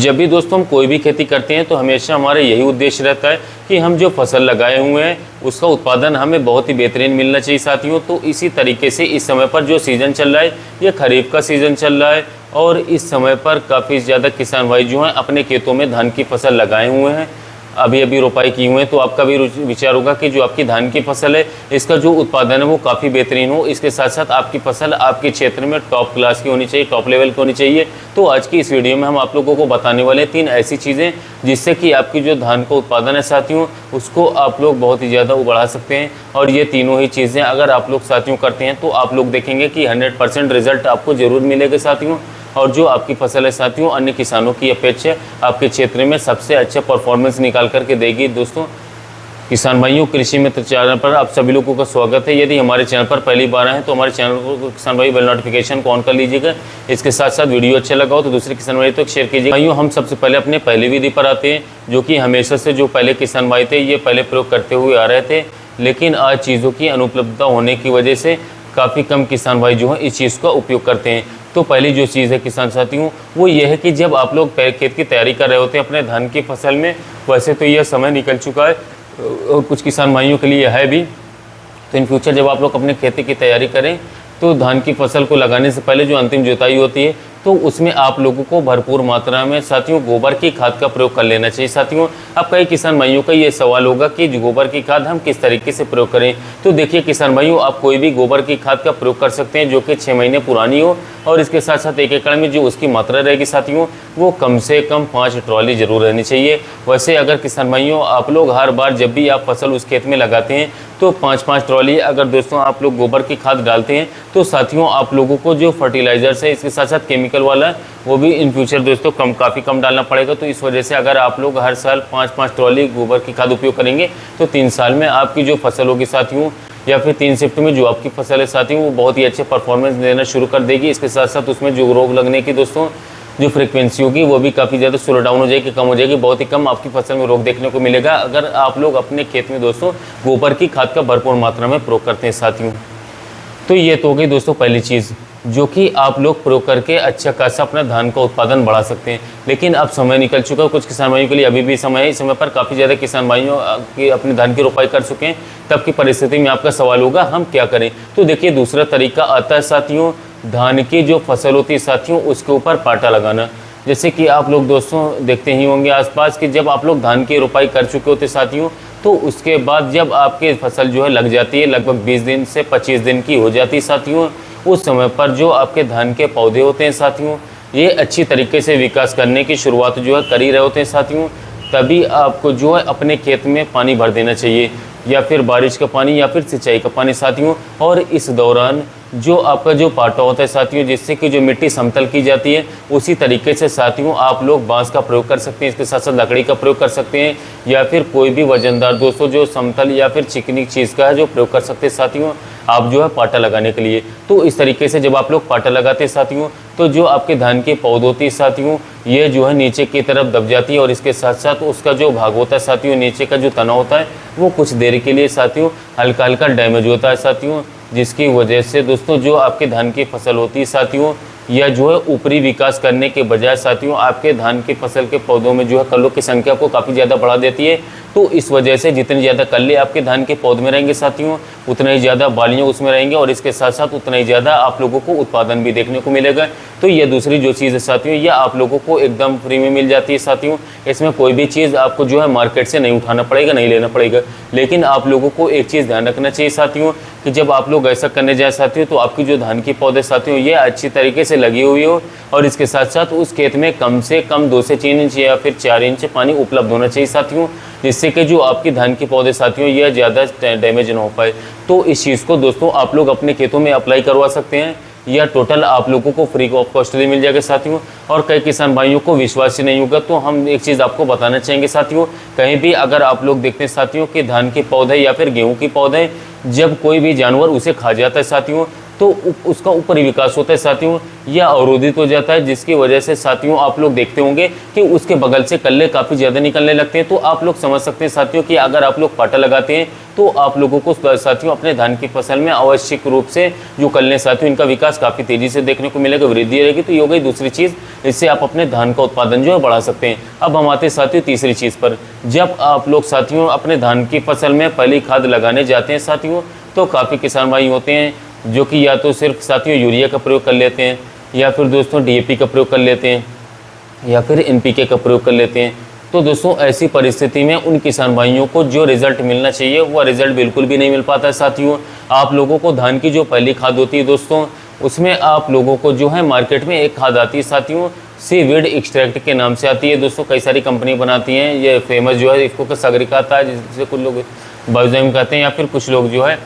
जब भी दोस्तों हम कोई भी खेती करते हैं तो हमेशा हमारा यही उद्देश्य रहता है कि हम जो फसल लगाए हुए हैं उसका उत्पादन हमें बहुत ही बेहतरीन मिलना चाहिए साथियों। तो इसी तरीके से इस समय पर जो सीज़न चल रहा है ये खरीफ का सीज़न चल रहा है और इस समय पर काफ़ी ज़्यादा किसान भाई जो हैं अपने खेतों में धान की फसल लगाए हुए हैं, अभी अभी रोपाई की हुई है। तो आपका भी विचार होगा कि जो आपकी धान की फसल है इसका जो उत्पादन है वो काफ़ी बेहतरीन हो, इसके साथ साथ आपकी फसल आपके क्षेत्र में टॉप क्लास की होनी चाहिए, टॉप लेवल की होनी चाहिए। तो आज की इस वीडियो में हम आप लोगों को बताने वाले हैं 3 ऐसी चीज़ें जिससे कि आपकी जो धान का उत्पादन है साथियों उसको आप लोग बहुत ही ज़्यादा बढ़ा सकते हैं। और ये तीनों ही चीज़ें अगर आप लोग साथियों करते हैं तो आप लोग देखेंगे कि 100% रिजल्ट आपको ज़रूर मिलेगा साथियों। और जो आपकी फसल है साथियों अन्य किसानों की अपेक्षा आपके क्षेत्र में सबसे अच्छा परफॉर्मेंस निकाल करके देगी। दोस्तों किसान भाइयों, कृषि मित्र चैनल पर आप सभी लोगों का स्वागत है। यदि हमारे चैनल पर पहली बार आए तो हमारे चैनल को किसान भाई बेल नोटिफिकेशन को ऑन कर लीजिएगा। इसके साथ साथ वीडियो अच्छा लगा हो तो दूसरे किसान भाई तो शेयर कीजिए। भाइयों हम सबसे पहले अपने पहली विधि पर आते हैं जो कि हमेशा से जो पहले किसान भाई थे ये पहले प्रयोग करते हुए आ रहे थे, लेकिन आज चीज़ों की अनुपलब्धता होने की वजह से काफ़ी कम किसान भाई जो हैं इस चीज़ का उपयोग करते हैं। तो पहली जो चीज़ है किसान साथियों वो ये है कि जब आप लोग खेत की तैयारी कर रहे होते हैं अपने धान की फसल में, वैसे तो यह समय निकल चुका है और कुछ किसान भाइयों के लिए है भी, तो इन फ्यूचर जब आप लोग अपने खेती की तैयारी करें तो धान की फसल को लगाने से पहले जो अंतिम जुताई होती है तो उसमें आप लोगों को भरपूर मात्रा में साथियों गोबर की खाद का प्रयोग कर लेना चाहिए साथियों। अब कई किसान भाइयों का ये सवाल होगा कि गोबर की खाद हम किस तरीके से प्रयोग करें। तो देखिए किसान भाइयों, आप कोई भी गोबर की खाद का प्रयोग कर सकते हैं जो कि 6 महीने पुरानी हो और इसके साथ साथ 1 एकड़ में जो उसकी मात्रा रहेगी साथियों वो कम से कम 5 ट्रॉली जरूर रहनी चाहिए। वैसे अगर किसान भाइयों आप लोग हर बार जब भी आप फसल उस खेत में लगाते हैं तो 5-5 ट्रॉली अगर दोस्तों आप लोग गोबर की खाद डालते हैं तो साथियों आप लोगों को जो फर्टिलाइजर्स है इसके साथ साथ केमिकल वाला है वो भी इन फ्यूचर दोस्तों काफ़ी कम डालना पड़ेगा। तो इस वजह से अगर आप लोग हर साल 5-5 ट्रॉली गोबर की खाद उपयोग करेंगे तो 3 साल में आपकी जो फसल होगी साथियों या फिर 3 शिफ्ट में जो आपकी फसल है साथियों वो बहुत ही अच्छे परफॉर्मेंस देना शुरू कर देगी। इसके साथ साथ उसमें जो रोग लगने की दोस्तों जो फ्रीक्वेंसी होगी वो भी काफ़ी ज़्यादा स्लो डाउन हो जाएगी, कम हो जाएगी, बहुत ही कम आपकी फसल में रोग देखने को मिलेगा अगर आप लोग अपने खेत में दोस्तों गोबर की खाद का भरपूर मात्रा में प्रयोग करते हैं साथियों। तो ये तो हो गई दोस्तों पहली चीज़ जो कि आप लोग प्रयोग करके अच्छा खासा अपना धान का उत्पादन बढ़ा सकते हैं। लेकिन अब समय निकल चुका है, कुछ किसान भाइयों के लिए अभी भी समय है। इस समय पर काफ़ी ज़्यादा किसान भाइयों की अपने धान की रोपाई कर चुके हैं। तब की परिस्थिति में आपका सवाल होगा हम क्या करें। तो देखिए दूसरा तरीका आता है साथियों, धान की जो फसल होती है साथियों उसके ऊपर पाटा लगाना। जैसे कि आप लोग दोस्तों देखते ही होंगे आसपास कि जब आप लोग धान की रोपाई कर चुके होते साथियों तो उसके बाद जब आपकी फसल जो है लग जाती है लगभग 20 दिन से 25 दिन की हो जाती है साथियों, उस समय पर जो आपके धान के पौधे होते हैं साथियों ये अच्छी तरीके से विकास करने की शुरुआत जो है कर ही रहे होते हैं साथियों। तभी आपको जो है अपने खेत में पानी भर देना चाहिए या फिर बारिश का पानी या फिर सिंचाई का पानी साथियों। और इस दौरान जो आपका जो पाटा होता है साथियों जिससे कि जो मिट्टी समतल की जाती है उसी तरीके से साथियों आप लोग बांस का प्रयोग कर सकते हैं, इसके साथ साथ लकड़ी का प्रयोग कर सकते हैं या फिर कोई भी वजनदार दोस्तों जो समतल या फिर चिकनी चीज़ का है जो प्रयोग कर सकते हैं साथियों आप जो है पाटा लगाने के लिए। तो इस तरीके से जब आप लोग पाटा लगाते हैं साथियों तो जो आपके धान की पौध होती है साथियों ये जो है नीचे की तरफ दब जाती है और इसके साथ साथ उसका जो भाग होता है साथियों नीचे का जो तना होता है वो कुछ देर के लिए साथियों हल्का हल्का डैमेज होता है साथियों, जिसकी वजह से दोस्तों जो आपके धान की फसल होती है साथियों या जो है ऊपरी विकास करने के बजाय साथियों आपके धान की फसल के पौधों में जो है कल्लों की संख्या को काफ़ी ज़्यादा बढ़ा देती है। तो इस वजह से जितनी ज़्यादा कल्ले आपके धान के पौध में रहेंगे साथियों उतना ही ज़्यादा बालियाँ उसमें रहेंगे और इसके साथ साथ उतना ही ज़्यादा आप लोगों को उत्पादन भी देखने को मिलेगा। तो ये दूसरी जो चीज़ है साथियों यह आप लोगों को एकदम फ्री में मिल जाती है साथियों। इसमें कोई भी चीज़ आपको जो है मार्केट से नहीं उठाना पड़ेगा, नहीं लेना पड़ेगा। लेकिन आप लोगों को एक चीज़ ध्यान रखना चाहिए साथियों कि जब आप लोग ऐसा करने जाए साथियों तो आपकी जो धान की पौधे साथियों ये अच्छी तरीके से लगी हुई हो और इसके साथ साथ उस खेत में कम से कम 2 से 3 इंच या फिर 4 इंच पानी उपलब्ध होना चाहिए साथियों, जिससे कि जो आपकी धान के पौधे साथियों यह ज़्यादा डैमेज ना हो पाए। तो इस चीज़ को दोस्तों आप लोग अपने खेतों में अप्लाई करवा सकते हैं या टोटल आप लोगों को फ्री ऑफ कॉस्टली मिल जाएगा साथियों। और कई किसान भाइयों को विश्वास ही नहीं होगा तो हम एक चीज़ आपको बताना चाहेंगे साथियों, कहीं भी अगर आप लोग देखते हैं साथियों कि धान के पौधे या फिर गेहूँ के पौधे जब कोई भी जानवर उसे खा जाता है साथियों तो उसका ऊपरी विकास होता है साथियों, यह अवरोधित हो जाता है, जिसकी वजह से साथियों आप लोग देखते होंगे कि उसके बगल से कल्ले काफ़ी ज़्यादा निकलने लगते हैं। तो आप लोग समझ सकते हैं साथियों कि अगर आप लोग पाटा लगाते हैं तो आप लोगों को साथियों अपने धान की फसल में आवश्यक रूप से जो कल्ले साथियों इनका विकास काफ़ी तेज़ी से देखने को मिलेगा, वृद्धि रहेगी। तो ये हो गई दूसरी चीज़, इससे आप अपने धान का उत्पादन जो है बढ़ा सकते हैं। अब हम आते हैं साथियों तीसरी चीज़ पर। जब आप लोग साथियों अपने धान की फसल में पहली खाद लगाने जाते हैं साथियों, तो काफ़ी किसान भाई होते हैं जो कि या तो सिर्फ साथियों यूरिया का प्रयोग कर लेते हैं, या फिर दोस्तों डीएपी का प्रयोग कर लेते हैं, या फिर एनपीके का प्रयोग कर लेते हैं। तो दोस्तों ऐसी परिस्थिति में उन किसान भाइयों को जो रिजल्ट मिलना चाहिए वह रिजल्ट बिल्कुल भी नहीं मिल पाता है साथियों। आप लोगों को धान की जो पहली खाद होती है दोस्तों, उसमें आप लोगों को जो है मार्केट में एक खाद आती है साथियों, सीवीड एक्सट्रैक्ट के नाम से आती है दोस्तों। कई सारी कंपनी बनाती हैं, ये फेमस जो है इफको का सागरिका आता है, जिसे कुछ लोग बायोजाइम कहते हैं, या फिर कुछ लोग जो है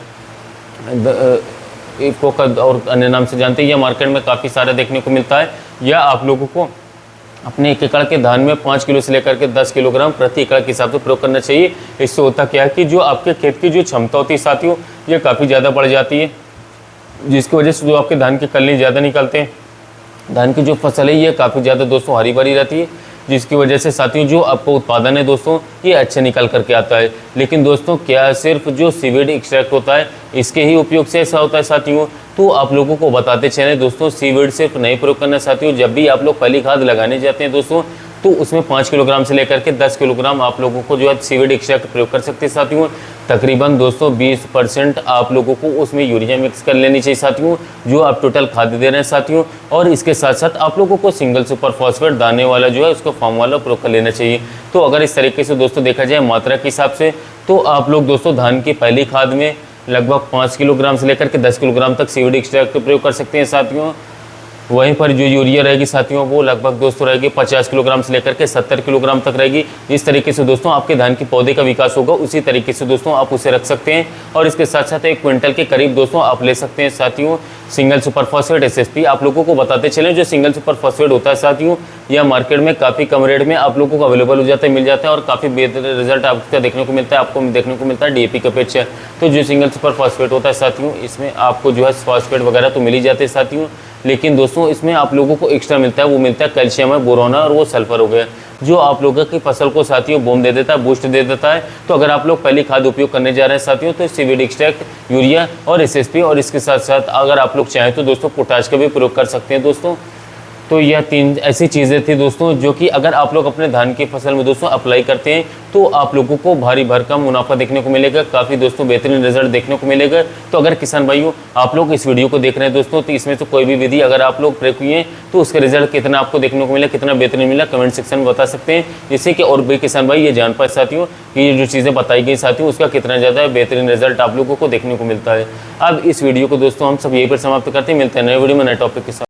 इफको का और अन्य नाम से जानते हैं। यह मार्केट में काफ़ी सारा देखने को मिलता है। यह आप लोगों को अपने 1 एकड़ के धान में 5 किलो से लेकर के 10 किलोग्राम प्रति एकड़ के हिसाब से प्रयोग करना चाहिए। इससे होता क्या है कि जो आपके खेत की जो क्षमता होती है साथियों, ये काफ़ी ज़्यादा बढ़ जाती है, जिसकी वजह से जो आपके धान के कल्ले ज़्यादा निकलते हैं, धान की जो फसल है ये काफ़ी ज़्यादा दोस्तों हरी भरी रहती है, जिसकी वजह से साथियों जो आपको उत्पादन है दोस्तों ये अच्छा निकल करके आता है। लेकिन दोस्तों क्या सिर्फ जो सीवीड एक्सट्रैक्ट होता है इसके ही उपयोग से ऐसा होता है साथियों? तो आप लोगों को बताते चलें दोस्तों, सीवीड सिर्फ नहीं प्रयोग करना साथियों। जब भी आप लोग पहली खाद लगाने जाते हैं दोस्तों, तो उसमें 5 किलोग्राम से लेकर के 10 किलोग्राम आप लोगों को जो है सीवीड एक्सट्रैक्ट प्रयोग कर सकते हैं साथियों। तकरीबन दोस्तों 20% आप लोगों को उसमें यूरिया मिक्स कर लेनी चाहिए साथियों, जो आप टोटल खाद दे रहे हैं साथियों। और इसके साथ साथ आप लोगों को सिंगल सुपर फॉस्फेट दाने वाला जो है उसको फॉर्म वाला प्रयोग कर लेना चाहिए। तो अगर इस तरीके से दोस्तों देखा जाए मात्रा के हिसाब से, तो आप लोग दोस्तों धान की पहली खाद में लगभग 5 किलोग्राम से लेकर के 10 किलोग्राम तक सीवीड एक्सट्रैक्ट प्रयोग कर सकते हैं साथियों। वहीं पर जो यूरिया रहेगी साथियों वो लगभग दोस्तों रहेगी 50 किलोग्राम से लेकर के 70 किलोग्राम तक रहेगी। जिस तरीके से दोस्तों आपके धान के पौधे का विकास होगा उसी तरीके से दोस्तों आप उसे रख सकते हैं। और इसके साथ साथ 1 क्विंटल के करीब दोस्तों आप ले सकते हैं साथियों सिंगल सुपर फॉस्फेट एसएसपी। आप लोगों को बताते चलें जो सिंगल सुपर फॉस्फेट होता है साथियों, यह मार्केट में काफ़ी कम रेट में आप लोगों को अवेलेबल हो जाता है, मिल जाता है, और काफ़ी बेहतर रिजल्ट आपका देखने को मिलता है, आपको देखने को मिलता है डीएपी का अपेक्षा। तो जो सिंगल सुपर फॉस्फेट होता है साथियों, इसमें आपको जो है फॉस्फेट वगैरह तो मिल ही जाते हैं साथियों, लेकिन दोस्तों इसमें आप लोगों को एक्स्ट्रा मिलता है, वो मिलता है कैल्शियम है, बोरोन है, और वो सल्फर हो गया, जो आप लोगों की फसल को साथियों बूम दे देता है, बूस्ट दे देता है। तो अगर आप लोग पहली खाद उपयोग करने जा रहे हैं साथियों, तो सीवीड एक्सट्रैक्ट, यूरिया और एसएसपी, और इसके साथ साथ अगर आप लोग चाहें तो दोस्तों पोटाश का भी प्रयोग कर सकते हैं दोस्तों। तो यह 3 ऐसी चीज़ें थी दोस्तों जो कि अगर आप लोग अपने धान की फसल में दोस्तों अप्लाई करते हैं तो आप लोगों को भारी भरकम मुनाफा देखने को मिलेगा, काफ़ी दोस्तों बेहतरीन रिजल्ट देखने को मिलेगा। तो अगर किसान भाइयों आप लोग इस वीडियो को देख रहे हैं दोस्तों, तो इसमें से कोई भी विधि अगर आप लोग प्रयोग किए तो उसका रिजल्ट कितना आपको देखने को मिला, कितना बेहतरीन मिला, कमेंट सेक्शन में बता सकते हैं, जिससे कि और भी किसान भाई ये जान पाए साथियों कि ये जो चीज़ें बताई गई साथियों उसका कितना ज़्यादा बेहतरीन रिजल्ट आप लोगों को देखने को मिलता है। अब इस वीडियो को दोस्तों हम सब यहीं पर समाप्त करते हैं, मिलते हैं नए वीडियो में नए टॉपिक के साथ।